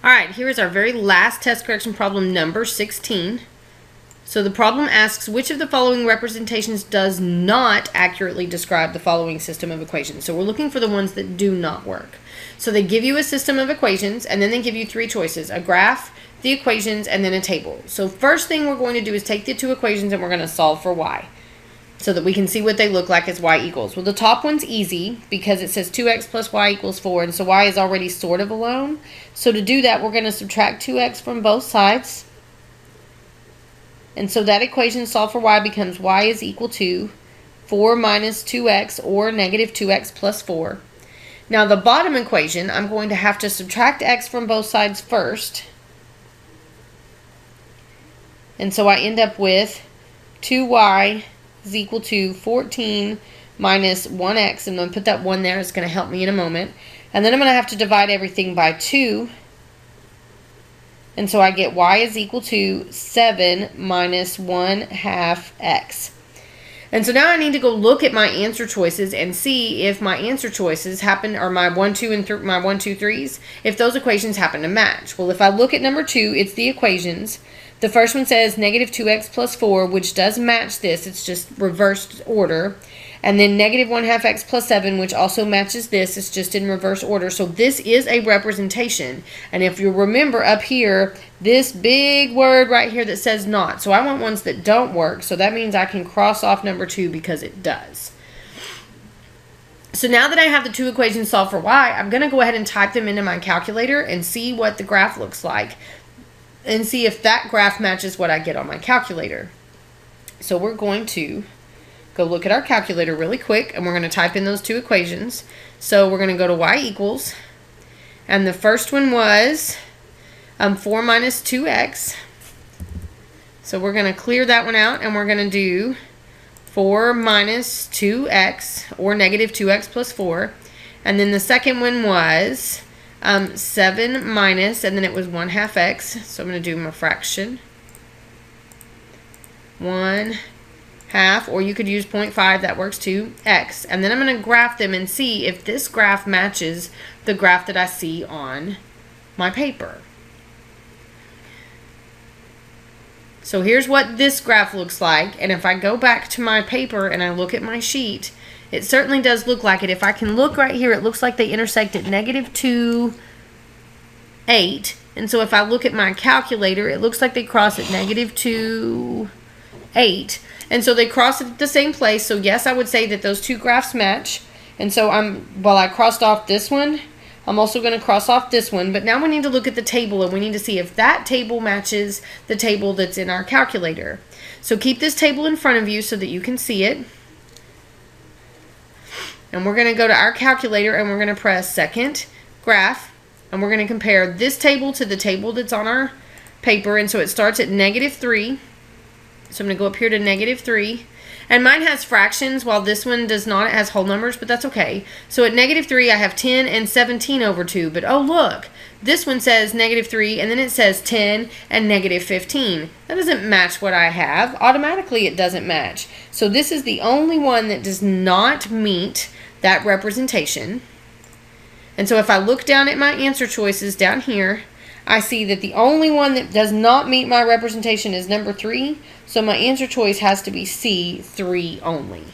Alright, here is our very last test correction problem, number 16. So the problem asks, which of the following representations does not accurately describe the following system of equations? So we're looking for the ones that do not work. So they give you a system of equations, and then they give you three choices: a graph, the equations, and then a table. So first thing we're going to do is take the two equations and we're going to solve for y, so that we can see what they look like as y equals. Well, the top one's easy because it says 2x plus y equals 4, and so y is already sort of alone. So to do that, we're going to subtract 2x from both sides. And so that equation solved for y becomes y is equal to 4 minus 2x, or negative 2x plus 4. Now the bottom equation, I'm going to have to subtract x from both sides first. And so I end up with 2y is equal to 14 minus 1x. I'm going to put that 1 there. It's going to help me in a moment. And then I'm going to have to divide everything by 2. And so I get y is equal to 7 minus 1/2 x. And so now I need to go look at my answer choices and see if my answer choices happen, or my 1, 2, and my 1, 2, 3s, if those equations happen to match. Well, if I look at number 2, it's the equations. The first one says negative 2x plus 4, which does match this. It's just reversed order. And then negative 1/2 x plus 7, which also matches this. It's just in reverse order. So this is a representation. And if you remember up here, this big word right here that says not. So I want ones that don't work. So that means I can cross off number 2 because it does. So now that I have the two equations solved for y, I'm going to go ahead and type them into my calculator and see what the graph looks like, and see if that graph matches what I get on my calculator. So we're going to go look at our calculator really quick, and we're going to type in those two equations. So we're going to go to y equals, and the first one was 4 minus 2x. So we're going to clear that one out, and we're going to do 4 minus 2x, or negative 2x plus 4. And then the second one was 7 minus, and then it was 1/2 x. So I'm going to do my fraction. 1/2, or you could use 0.5, that works too, x. And then I'm going to graph them and see if this graph matches the graph that I see on my paper. So here's what this graph looks like, and if I go back to my paper and I look at my sheet, it certainly does look like it. If I can look right here, it looks like they intersect at negative 2, 8. And so if I look at my calculator, it looks like they cross at negative 2, 8. And so they cross at the same place. So yes, I would say that those two graphs match. And so while I crossed off this one, I'm also going to cross off this one. But now we need to look at the table, and we need to see if that table matches the table that's in our calculator. So keep this table in front of you so that you can see it. And we're going to go to our calculator, and we're going to press second graph, and we're going to compare this table to the table that's on our paper. And so it starts at negative 3. So I'm going to go up here to negative 3. And mine has fractions, while this one does not. It has whole numbers, but that's okay. So at negative 3, I have 10 and 17 over 2. But oh, look, this one says negative 3, and then it says 10 and negative 15. That doesn't match what I have. Automatically, it doesn't match. So this is the only one that does not meet that representation. And so if I look down at my answer choices down here, I see that the only one that does not meet my representation is number 3. So my answer choice has to be C, 3 only.